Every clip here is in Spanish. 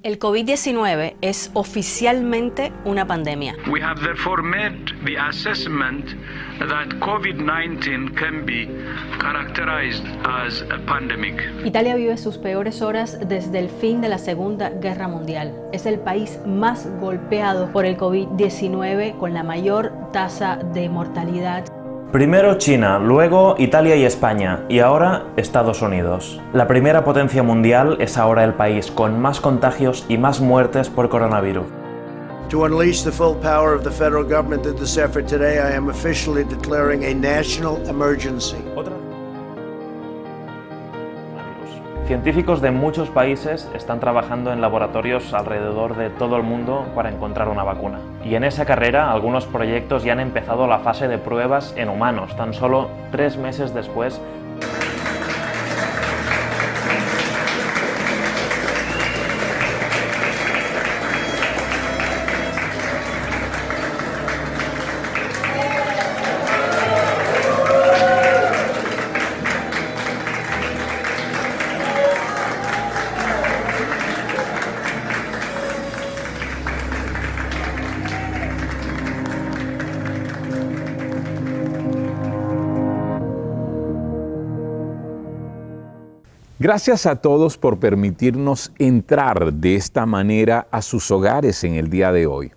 El COVID-19 es oficialmente una pandemia. We have therefore made the assessment that COVID-19 can be characterized as a pandemic. Italia vive sus peores horas desde el fin de la Segunda Guerra Mundial. Es el país más golpeado por el COVID-19 con la mayor tasa de mortalidad. Primero China, luego Italia y España, y ahora Estados Unidos. La primera potencia mundial es ahora el país con más contagios y más muertes por coronavirus. To unleash the full power of the federal government in this effort today, I am officially declaring a national emergency. Científicos de muchos países están trabajando en laboratorios alrededor de todo el mundo para encontrar una vacuna. Y en esa carrera, algunos proyectos ya han empezado la fase de pruebas en humanos, tan solo 3 meses después. Gracias a todos por permitirnos entrar de esta manera a sus hogares en el día de hoy.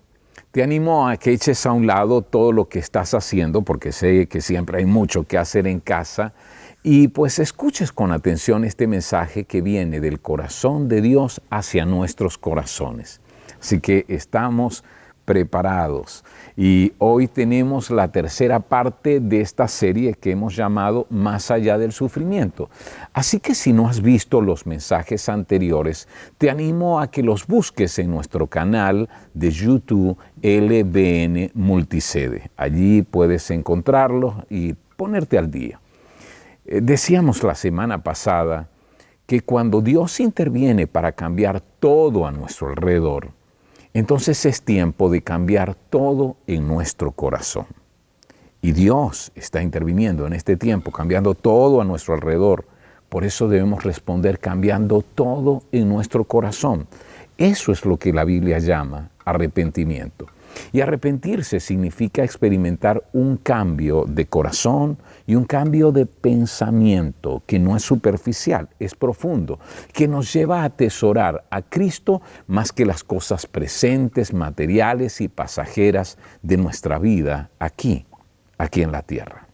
Te animo a que eches a un lado todo lo que estás haciendo, porque sé que siempre hay mucho que hacer en casa, y pues escuches con atención este mensaje que viene del corazón de Dios hacia nuestros corazones. Así que estamos preparados. Y hoy tenemos la tercera parte de esta serie que hemos llamado Más allá del sufrimiento. Así que si no has visto los mensajes anteriores, te animo a que los busques en nuestro canal de YouTube LBN Multisede. Allí puedes encontrarlos y ponerte al día. Decíamos la semana pasada que cuando Dios interviene para cambiar todo a nuestro alrededor, entonces es tiempo de cambiar todo en nuestro corazón. Y Dios está interviniendo en este tiempo, cambiando todo a nuestro alrededor. Por eso debemos responder cambiando todo en nuestro corazón. Eso es lo que la Biblia llama arrepentimiento. Y arrepentirse significa experimentar un cambio de corazón y un cambio de pensamiento que no es superficial, es profundo, que nos lleva a atesorar a Cristo más que las cosas presentes, materiales y pasajeras de nuestra vida aquí en la tierra.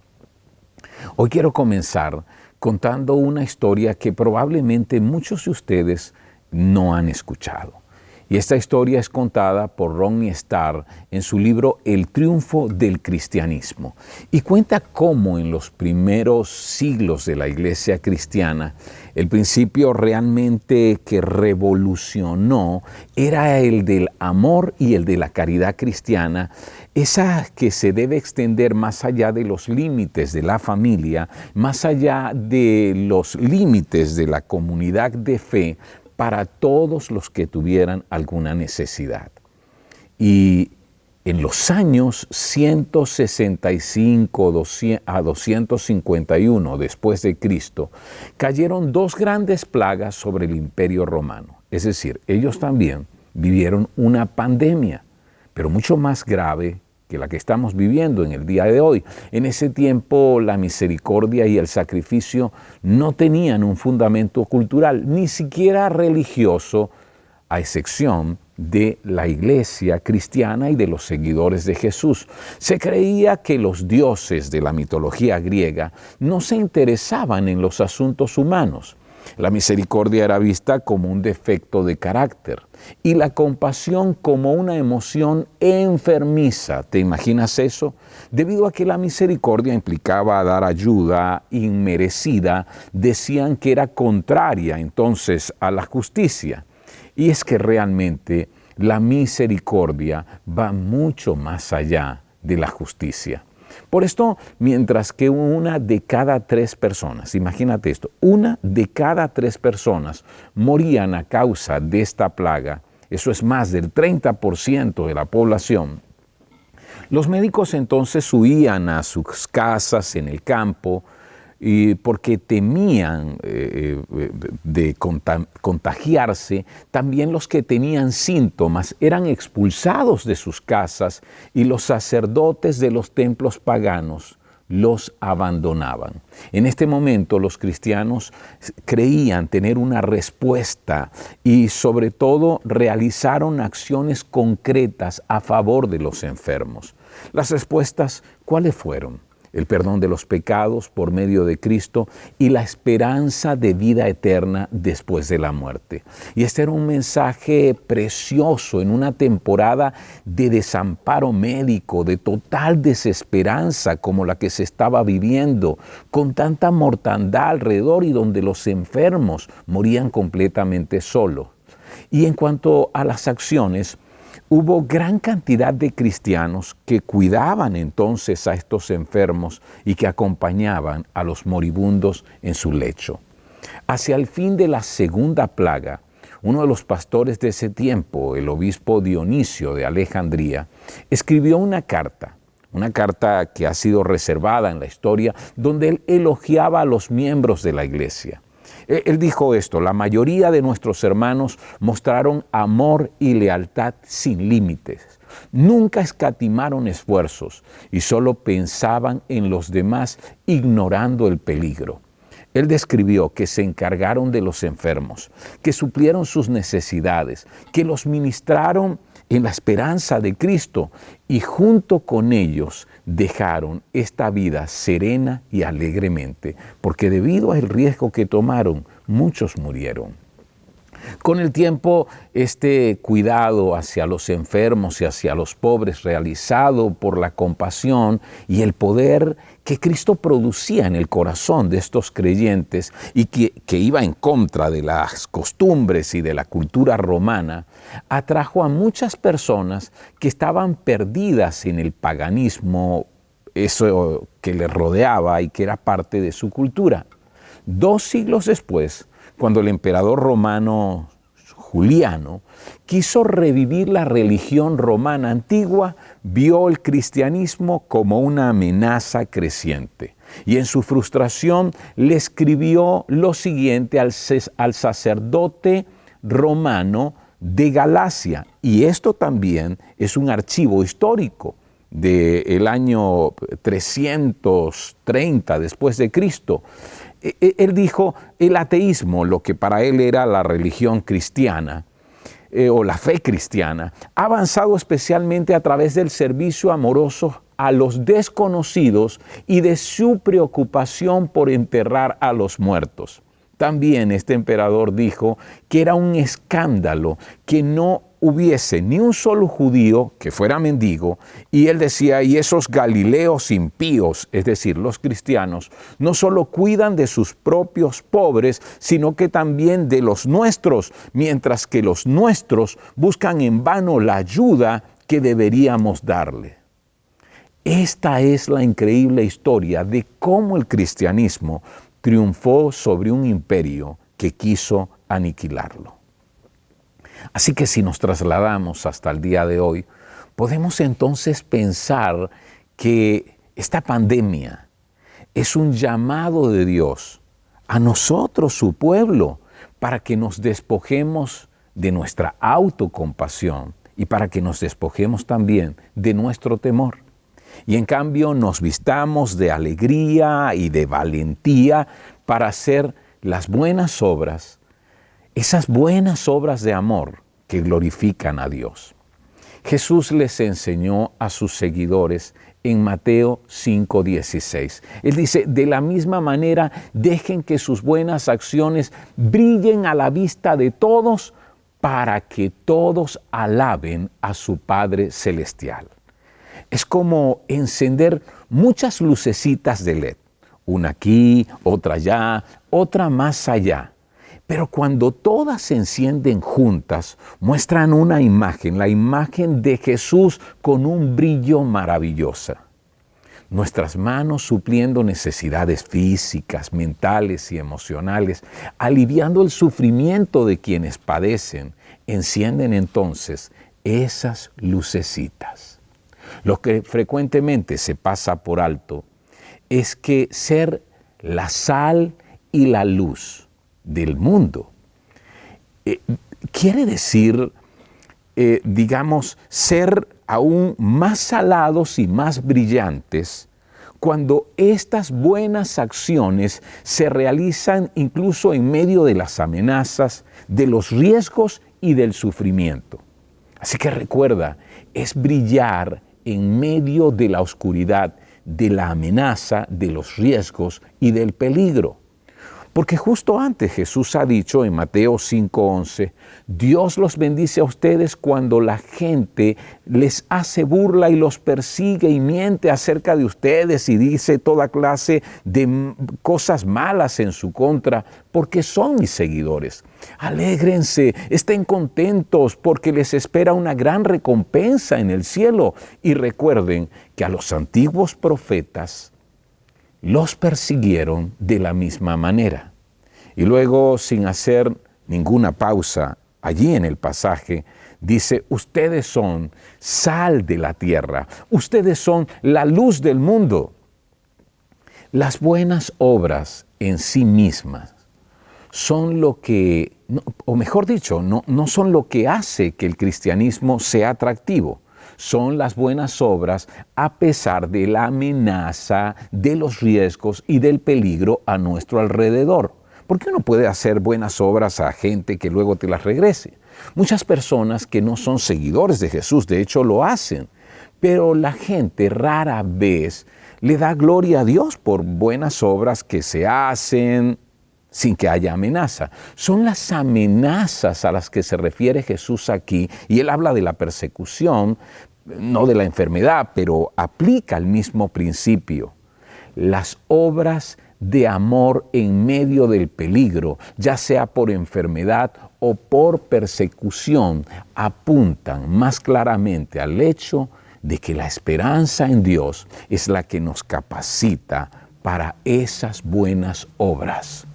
Hoy quiero comenzar contando una historia que probablemente muchos de ustedes no han escuchado. Y esta historia es contada por Rodney Starr en su libro El triunfo del cristianismo. Y cuenta cómo en los primeros siglos de la iglesia cristiana, el principio realmente que revolucionó era el del amor y el de la caridad cristiana, esa que se debe extender más allá de los límites de la familia, más allá de los límites de la comunidad de fe, para todos los que tuvieran alguna necesidad. Y en los años 165 a 251 después de Cristo, cayeron 2 grandes plagas sobre el Imperio Romano. Es decir, ellos también vivieron una pandemia, pero mucho más grave que la que estamos viviendo en el día de hoy. En ese tiempo la misericordia y el sacrificio no tenían un fundamento cultural, ni siquiera religioso, a excepción de la iglesia cristiana y de los seguidores de Jesús. Se creía que los dioses de la mitología griega no se interesaban en los asuntos humanos. La misericordia era vista como un defecto de carácter y la compasión como una emoción enfermiza. ¿Te imaginas eso? Debido a que la misericordia implicaba dar ayuda inmerecida, decían que era contraria entonces a la justicia. Y es que realmente la misericordia va mucho más allá de la justicia. Por esto, mientras que 1 de cada 3 personas, imagínate esto, 1 de cada 3 personas morían a causa de esta plaga, eso es más del 30% de la población, los médicos entonces huían a sus casas en el campo, y porque temían de contagiarse, también los que tenían síntomas eran expulsados de sus casas y los sacerdotes de los templos paganos los abandonaban. En este momento los cristianos creían tener una respuesta y sobre todo realizaron acciones concretas a favor de los enfermos. Las respuestas, ¿cuáles fueron? El perdón de los pecados por medio de Cristo y la esperanza de vida eterna después de la muerte. Y este era un mensaje precioso en una temporada de desamparo médico, de total desesperanza como la que se estaba viviendo, con tanta mortandad alrededor y donde los enfermos morían completamente solos. Y en cuanto a las acciones, hubo gran cantidad de cristianos que cuidaban entonces a estos enfermos y que acompañaban a los moribundos en su lecho. Hacia el fin de la segunda plaga, uno de los pastores de ese tiempo, el obispo Dionisio de Alejandría, escribió una carta que ha sido reservada en la historia, donde él elogiaba a los miembros de la iglesia. Él dijo esto: la mayoría de nuestros hermanos mostraron amor y lealtad sin límites. Nunca escatimaron esfuerzos y solo pensaban en los demás, ignorando el peligro. Él describió que se encargaron de los enfermos, que suplieron sus necesidades, que los ministraron en la esperanza de Cristo y junto con ellos dejaron esta vida serena y alegremente, porque debido al riesgo que tomaron, muchos murieron. Con el tiempo, este cuidado hacia los enfermos y hacia los pobres, realizado por la compasión y el poder que Cristo producía en el corazón de estos creyentes y que iba en contra de las costumbres y de la cultura romana, atrajo a muchas personas que estaban perdidas en el paganismo, eso que les rodeaba y que era parte de su cultura. 2 siglos después, cuando el emperador romano Juliano quiso revivir la religión romana antigua, vio el cristianismo como una amenaza creciente. Y en su frustración le escribió lo siguiente al sacerdote romano de Galacia. Y esto también es un archivo histórico del año 330 después de Cristo. Él dijo, el ateísmo, lo que para él era la religión cristiana, o la fe cristiana, ha avanzado especialmente a través del servicio amoroso a los desconocidos y de su preocupación por enterrar a los muertos. También este emperador dijo que era un escándalo que no hubiese ni un solo judío que fuera mendigo, y él decía, y esos galileos impíos, es decir, los cristianos, no solo cuidan de sus propios pobres, sino que también de los nuestros, mientras que los nuestros buscan en vano la ayuda que deberíamos darle. Esta es la increíble historia de cómo el cristianismo triunfó sobre un imperio que quiso aniquilarlo. Así que si nos trasladamos hasta el día de hoy, podemos entonces pensar que esta pandemia es un llamado de Dios a nosotros, su pueblo, para que nos despojemos de nuestra autocompasión y para que nos despojemos también de nuestro temor. Y en cambio nos vistamos de alegría y de valentía para hacer las buenas obras, esas buenas obras de amor que glorifican a Dios. Jesús les enseñó a sus seguidores en Mateo 5:16. Él dice, de la misma manera, dejen que sus buenas acciones brillen a la vista de todos para que todos alaben a su Padre Celestial. Es como encender muchas lucecitas de LED, una aquí, otra allá, otra más allá. Pero cuando todas se encienden juntas, muestran una imagen, la imagen de Jesús con un brillo maravilloso. Nuestras manos supliendo necesidades físicas, mentales y emocionales, aliviando el sufrimiento de quienes padecen, encienden entonces esas lucecitas. Lo que frecuentemente se pasa por alto es que ser la sal y la luz del mundo. Quiere decir, digamos, ser aún más salados y más brillantes cuando estas buenas acciones se realizan incluso en medio de las amenazas, de los riesgos y del sufrimiento. Así que recuerda, es brillar en medio de la oscuridad, de la amenaza, de los riesgos y del peligro. Porque justo antes Jesús ha dicho en Mateo 5:11, Dios los bendice a ustedes cuando la gente les hace burla y los persigue y miente acerca de ustedes y dice toda clase de cosas malas en su contra, porque son mis seguidores. Alégrense, estén contentos porque les espera una gran recompensa en el cielo. Y recuerden que a los antiguos profetas los persiguieron de la misma manera. Y luego, sin hacer ninguna pausa, allí en el pasaje, dice, ustedes son sal de la tierra, ustedes son la luz del mundo. Las buenas obras en sí mismas son lo que, o mejor dicho, no son lo que hace que el cristianismo sea atractivo. Son las buenas obras a pesar de la amenaza, de los riesgos y del peligro a nuestro alrededor. Porque uno puede hacer buenas obras a gente que luego te las regrese. Muchas personas que no son seguidores de Jesús, de hecho lo hacen, pero la gente rara vez le da gloria a Dios por buenas obras que se hacen sin que haya amenaza. Son las amenazas a las que se refiere Jesús aquí, y Él habla de la persecución, no de la enfermedad, pero aplica el mismo principio. Las obras de amor en medio del peligro, ya sea por enfermedad o por persecución, apuntan más claramente al hecho de que la esperanza en Dios es la que nos capacita para esas buenas obras.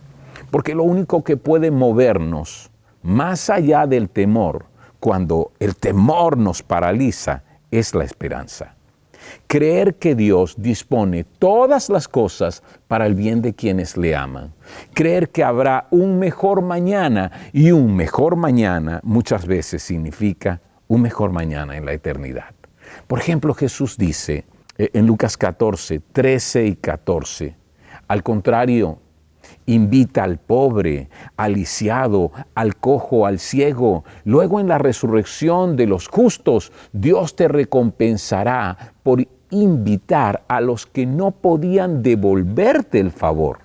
Porque lo único que puede movernos más allá del temor, cuando el temor nos paraliza, es la esperanza. Creer que Dios dispone todas las cosas para el bien de quienes le aman. Creer que habrá un mejor mañana, y un mejor mañana muchas veces significa un mejor mañana en la eternidad. Por ejemplo, Jesús dice en Lucas 14, 13 y 14, al contrario, invita al pobre, al lisiado, al cojo, al ciego. Luego en la resurrección de los justos, Dios te recompensará por invitar a los que no podían devolverte el favor.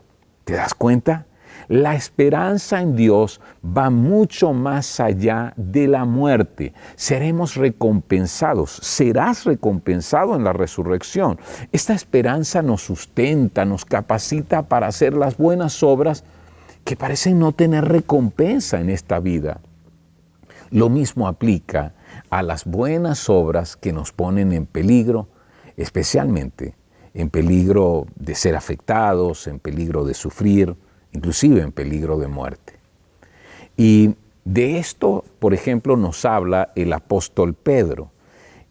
¿Te das cuenta? La esperanza en Dios va mucho más allá de la muerte. Seremos recompensados, serás recompensado en la resurrección. Esta esperanza nos sustenta, nos capacita para hacer las buenas obras que parecen no tener recompensa en esta vida. Lo mismo aplica a las buenas obras que nos ponen en peligro, especialmente en peligro de ser afectados, en peligro de sufrir, inclusive en peligro de muerte. Y de esto, por ejemplo, nos habla el apóstol Pedro,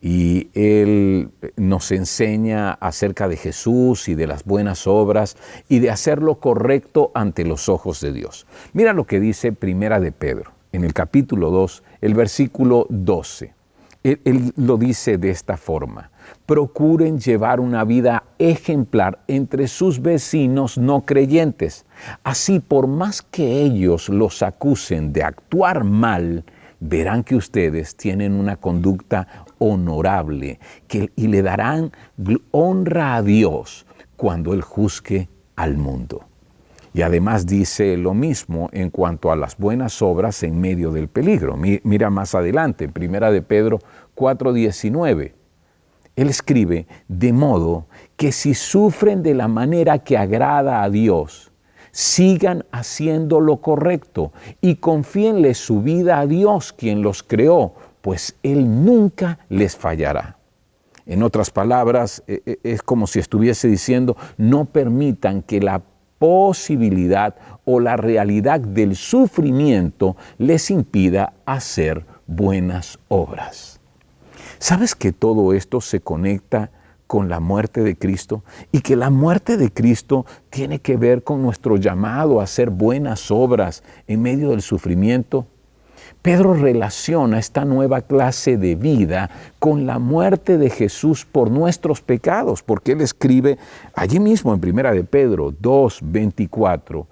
y él nos enseña acerca de Jesús y de las buenas obras y de hacer lo correcto ante los ojos de Dios. Mira lo que dice Primera de Pedro, en el capítulo 2, el versículo 12. Él lo dice de esta forma: procuren llevar una vida ejemplar entre sus vecinos no creyentes. Así, por más que ellos los acusen de actuar mal, verán que ustedes tienen una conducta honorable y le darán honra a Dios cuando Él juzgue al mundo. Y además dice lo mismo en cuanto a las buenas obras en medio del peligro. Mira más adelante, en 1 de Pedro 4:19. Él escribe, de modo que si sufren de la manera que agrada a Dios, sigan haciendo lo correcto y confíenle su vida a Dios, quien los creó, pues Él nunca les fallará. En otras palabras, es como si estuviese diciendo, no permitan que la posibilidad o la realidad del sufrimiento les impida hacer buenas obras. ¿Sabes que todo esto se conecta con la muerte de Cristo y que la muerte de Cristo tiene que ver con nuestro llamado a hacer buenas obras en medio del sufrimiento. Pedro relaciona esta nueva clase de vida con la muerte de Jesús por nuestros pecados, porque él escribe allí mismo en 1 de Pedro 2:24,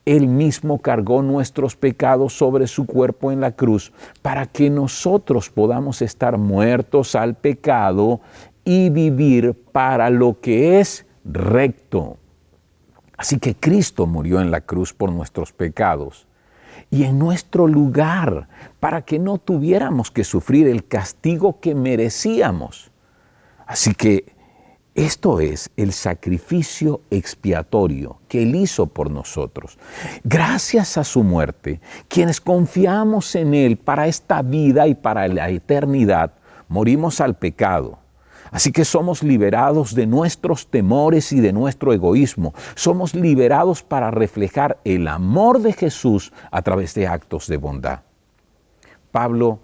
Él mismo cargó nuestros pecados sobre su cuerpo en la cruz para que nosotros podamos estar muertos al pecado y vivir para lo que es recto. Así que Cristo murió en la cruz por nuestros pecados y en nuestro lugar, para que no tuviéramos que sufrir el castigo que merecíamos. Así que esto es el sacrificio expiatorio que Él hizo por nosotros. Gracias a su muerte, quienes confiamos en Él para esta vida y para la eternidad, morimos al pecado. Así que somos liberados de nuestros temores y de nuestro egoísmo. Somos liberados para reflejar el amor de Jesús a través de actos de bondad. Pablo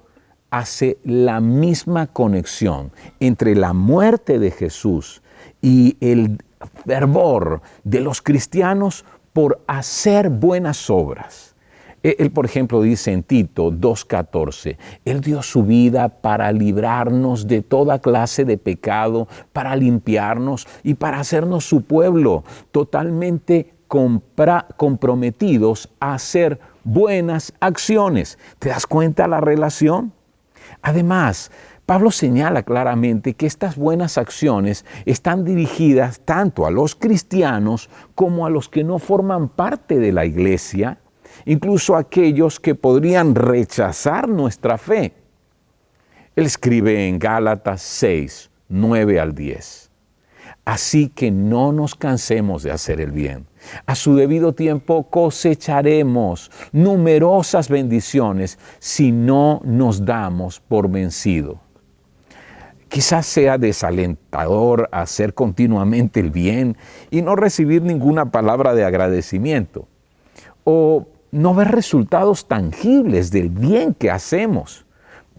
hace la misma conexión entre la muerte de Jesús y el fervor de los cristianos por hacer buenas obras. Él, por ejemplo, dice en Tito 2:14, Él dio su vida para librarnos de toda clase de pecado, para limpiarnos y para hacernos su pueblo, totalmente comprometidos a hacer buenas acciones. ¿Te das cuenta la relación? Además, Pablo señala claramente que estas buenas acciones están dirigidas tanto a los cristianos como a los que no forman parte de la iglesia, incluso a aquellos que podrían rechazar nuestra fe. Él escribe en Gálatas 6, 9 al 10. Así que no nos cansemos de hacer el bien. A su debido tiempo cosecharemos numerosas bendiciones si no nos damos por vencido. Quizás sea desalentador hacer continuamente el bien y no recibir ninguna palabra de agradecimiento, o no ver resultados tangibles del bien que hacemos.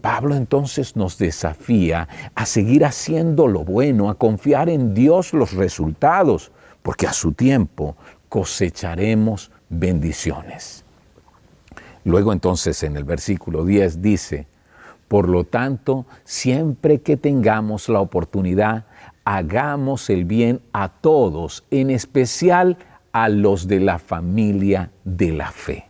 Pablo entonces nos desafía a seguir haciendo lo bueno, a confiar en Dios los resultados, porque a su tiempo cosecharemos bendiciones. Luego entonces en el versículo 10 dice, por lo tanto, siempre que tengamos la oportunidad, hagamos el bien a todos, en especial a los de la familia de la fe.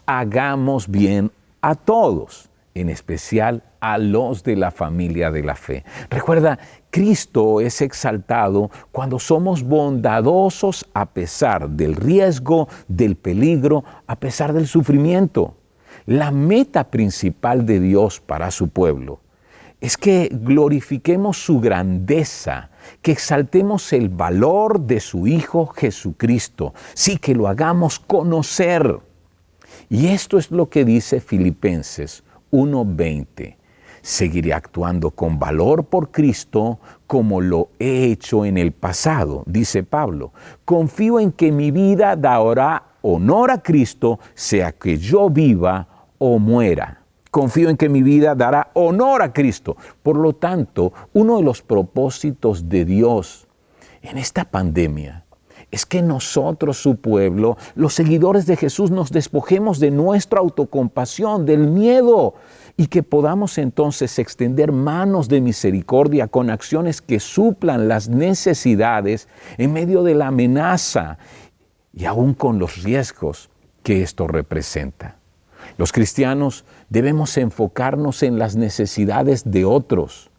Hagamos bien a todos, en especial a los de la familia de la fe. Recuerda, Cristo es exaltado cuando somos bondadosos a pesar del riesgo, del peligro, a pesar del sufrimiento. La meta principal de Dios para su pueblo es que glorifiquemos su grandeza, que exaltemos el valor de su Hijo Jesucristo, sí, que lo hagamos conocer. Y esto es lo que dice Filipenses 1:20. Seguiré actuando con valor por Cristo como lo he hecho en el pasado, dice Pablo. Confío en que mi vida dará honor a Cristo, sea que yo viva o muera. Confío en que mi vida dará honor a Cristo. Por lo tanto, uno de los propósitos de Dios en esta pandemia es que nosotros, su pueblo, los seguidores de Jesús, nos despojemos de nuestra autocompasión, del miedo, y que podamos entonces extender manos de misericordia con acciones que suplan las necesidades en medio de la amenaza y aún con los riesgos que esto representa. Los cristianos debemos enfocarnos en las necesidades de otros,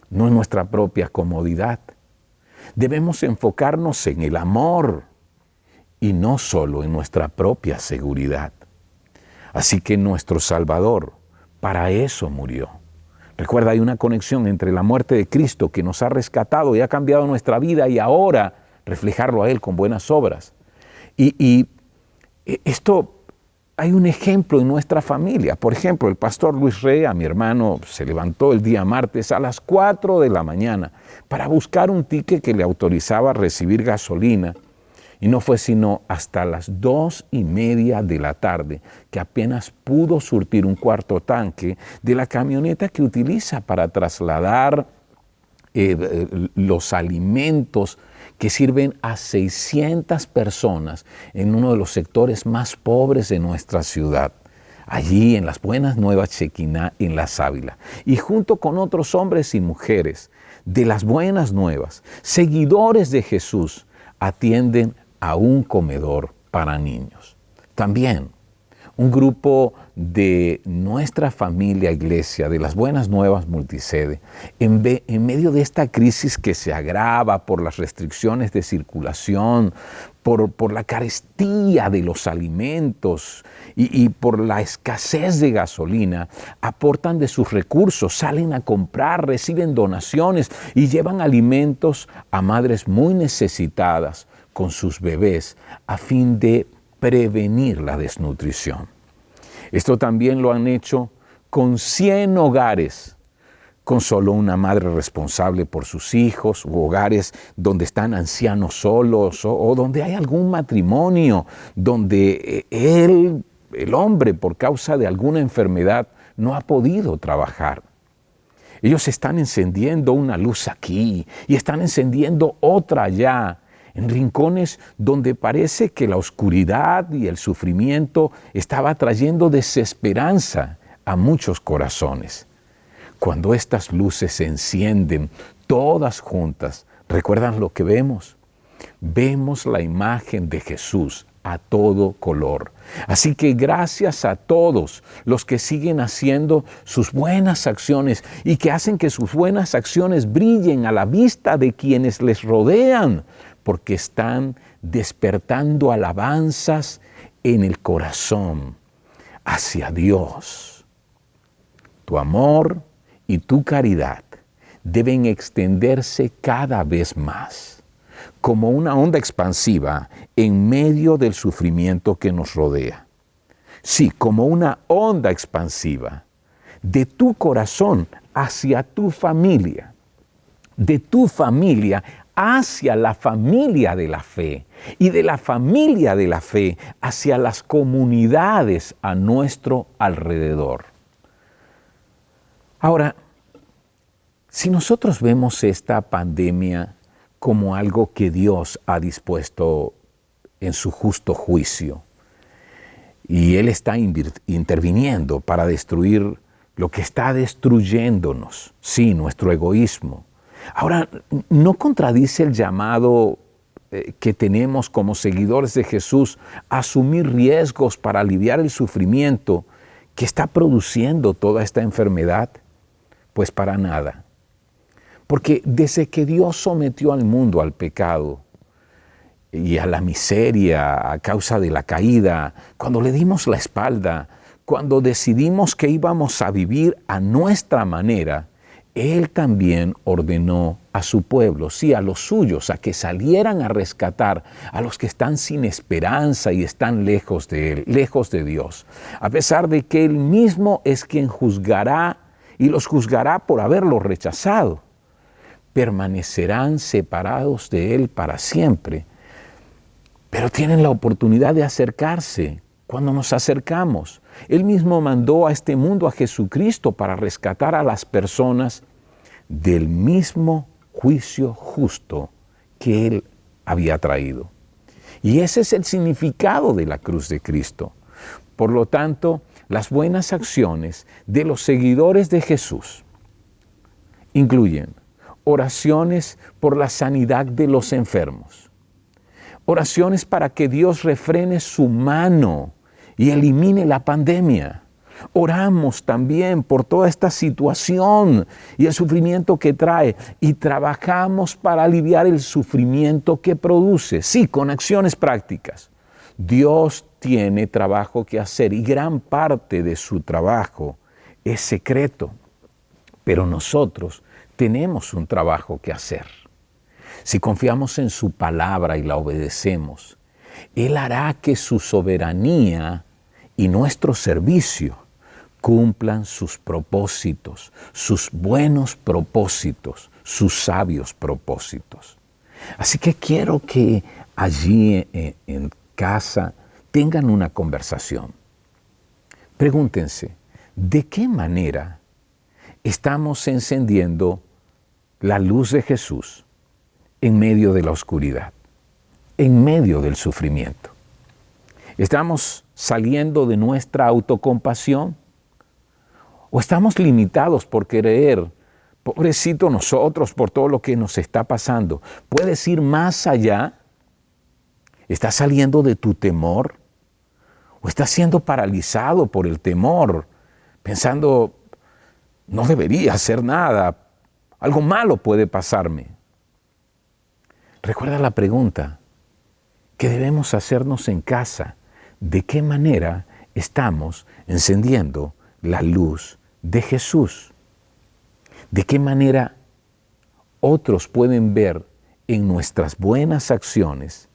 no en nuestra propia comodidad. Debemos enfocarnos en el amor y no solo en nuestra propia seguridad. Así que nuestro Salvador para eso murió. Recuerda, hay una conexión entre la muerte de Cristo que nos ha rescatado y ha cambiado nuestra vida y ahora reflejarlo a Él con buenas obras. Y esto hay un ejemplo en nuestra familia. Por ejemplo, el pastor Luis Rea, mi hermano, se levantó el día martes a las 4 de la mañana para buscar un ticket que le autorizaba a recibir gasolina. Y no fue sino hasta las 2:30 de la tarde que apenas pudo surtir un cuarto tanque de la camioneta que utiliza para trasladar los alimentos que sirven a 600 personas en uno de los sectores más pobres de nuestra ciudad, allí en las Buenas Nuevas Chequiná, en La Sábila. Y junto con otros hombres y mujeres de las Buenas Nuevas, seguidores de Jesús, atienden a un comedor para niños. También un grupo de nuestra familia iglesia, de las Buenas Nuevas Multisede, en medio de esta crisis que se agrava por las restricciones de circulación, por la carestía de los alimentos y por la escasez de gasolina, aportan de sus recursos, salen a comprar, reciben donaciones y llevan alimentos a madres muy necesitadas con sus bebés a fin de prevenir la desnutrición. Esto también lo han hecho con 100 hogares, con solo una madre responsable por sus hijos, u hogares donde están ancianos solos o donde hay algún matrimonio, donde el hombre, por causa de alguna enfermedad, no ha podido trabajar. Ellos están encendiendo una luz aquí y están encendiendo otra allá, en rincones donde parece que la oscuridad y el sufrimiento estaba trayendo desesperanza a muchos corazones. Cuando estas luces se encienden todas juntas, ¿recuerdan lo que vemos? Vemos la imagen de Jesús a todo color. Así que gracias a todos los que siguen haciendo sus buenas acciones y que hacen que sus buenas acciones brillen a la vista de quienes les rodean, porque están despertando alabanzas en el corazón hacia Dios. Tu amor y tu caridad deben extenderse cada vez más, como una onda expansiva en medio del sufrimiento que nos rodea. Sí, como una onda expansiva de tu corazón hacia tu familia, de tu familia hacia la familia de la fe y de la familia de la fe hacia las comunidades a nuestro alrededor. Ahora, si nosotros vemos esta pandemia como algo que Dios ha dispuesto en su justo juicio y Él está interviniendo para destruir lo que está destruyéndonos, sí, nuestro egoísmo. Ahora, ¿no contradice el llamado que tenemos como seguidores de Jesús a asumir riesgos para aliviar el sufrimiento que está produciendo toda esta enfermedad? Pues para nada. Porque desde que Dios sometió al mundo al pecado y a la miseria a causa de la caída, cuando le dimos la espalda, cuando decidimos que íbamos a vivir a nuestra manera, Él también ordenó a su pueblo, sí, a los suyos, a que salieran a rescatar a los que están sin esperanza y están lejos de Él, lejos de Dios, a pesar de que Él mismo es quien juzgará y los juzgará por haberlos rechazado. Permanecerán separados de Él para siempre, pero tienen la oportunidad de acercarse cuando nos acercamos. Él mismo mandó a este mundo a Jesucristo para rescatar a las personas del mismo juicio justo que Él había traído. Y ese es el significado de la cruz de Cristo. Por lo tanto, las buenas acciones de los seguidores de Jesús incluyen oraciones por la sanidad de los enfermos, oraciones para que Dios refrene su mano y elimine la pandemia. Oramos también por toda esta situación y el sufrimiento que trae y trabajamos para aliviar el sufrimiento que produce, sí, con acciones prácticas. Dios tiene trabajo que hacer y gran parte de su trabajo es secreto, pero nosotros tenemos un trabajo que hacer. Si confiamos en su palabra y la obedecemos, Él hará que su soberanía y nuestro servicio cumplan sus propósitos, sus buenos propósitos, sus sabios propósitos. Así que quiero que allí en casa tengan una conversación. Pregúntense, ¿de qué manera estamos encendiendo la luz de Jesús en medio de la oscuridad, en medio del sufrimiento. ¿Estamos saliendo de nuestra autocompasión? ¿O estamos limitados por creer, pobrecito nosotros, por todo lo que nos está pasando? ¿Puedes ir más allá? ¿Estás saliendo de tu temor? ¿O estás siendo paralizado por el temor, pensando, no debería hacer nada, algo malo puede pasarme? Recuerda la pregunta que debemos hacernos en casa: ¿de qué manera estamos encendiendo la luz de Jesús? ¿De qué manera otros pueden ver en nuestras buenas acciones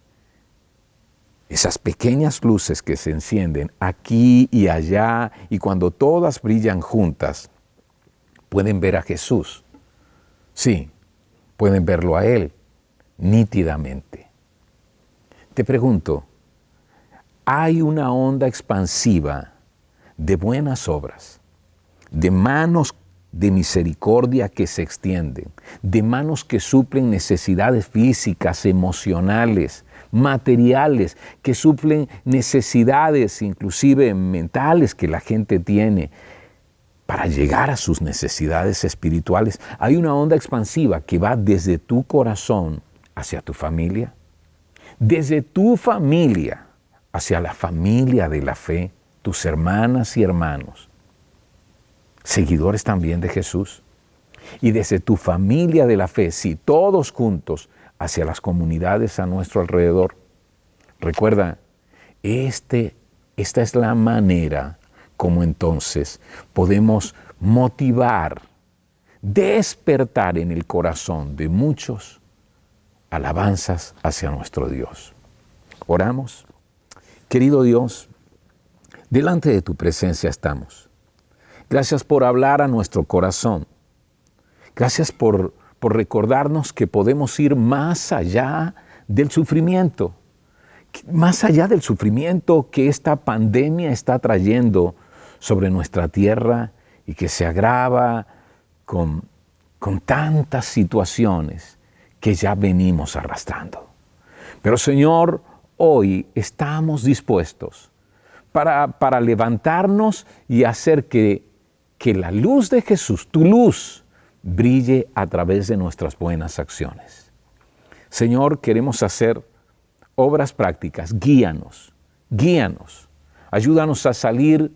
esas pequeñas luces que se encienden aquí y allá, y cuando todas brillan juntas, pueden ver a Jesús? Sí, pueden verlo a Él nítidamente. Te pregunto, ¿hay una onda expansiva de buenas obras, de manos de misericordia que se extienden, de manos que suplen necesidades físicas, emocionales, materiales, que suplen necesidades inclusive mentales que la gente tiene para llegar a sus necesidades espirituales? Hay una onda expansiva que va desde tu corazón hacia tu familia, desde tu familia hacia la familia de la fe, tus hermanas y hermanos, seguidores también de Jesús, y desde tu familia de la fe, sí, todos juntos, hacia las comunidades a nuestro alrededor. Recuerda, esta es la manera como entonces podemos motivar, despertar en el corazón de muchos alabanzas hacia nuestro Dios. Oramos. Querido Dios, delante de tu presencia estamos. Gracias por hablar a nuestro corazón. Gracias por recordarnos que podemos ir más allá del sufrimiento, más allá del sufrimiento que esta pandemia está trayendo sobre nuestra tierra y que se agrava con tantas situaciones que ya venimos arrastrando. Pero Señor, hoy estamos dispuestos para levantarnos y hacer que la luz de Jesús, tu luz, brille a través de nuestras buenas acciones. Señor, queremos hacer obras prácticas. Guíanos. Ayúdanos a salir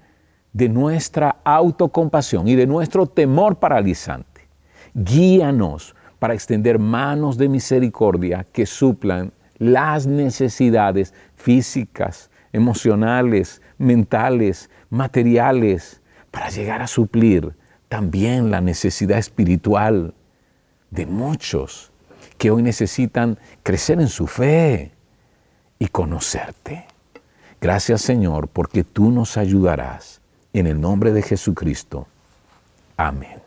de nuestra autocompasión y de nuestro temor paralizante. Guíanos para extender manos de misericordia que suplan las necesidades físicas, emocionales, mentales, materiales, para llegar a suplir también la necesidad espiritual de muchos que hoy necesitan crecer en su fe y conocerte. Gracias, Señor, porque tú nos ayudarás. En el nombre de Jesucristo. Amén.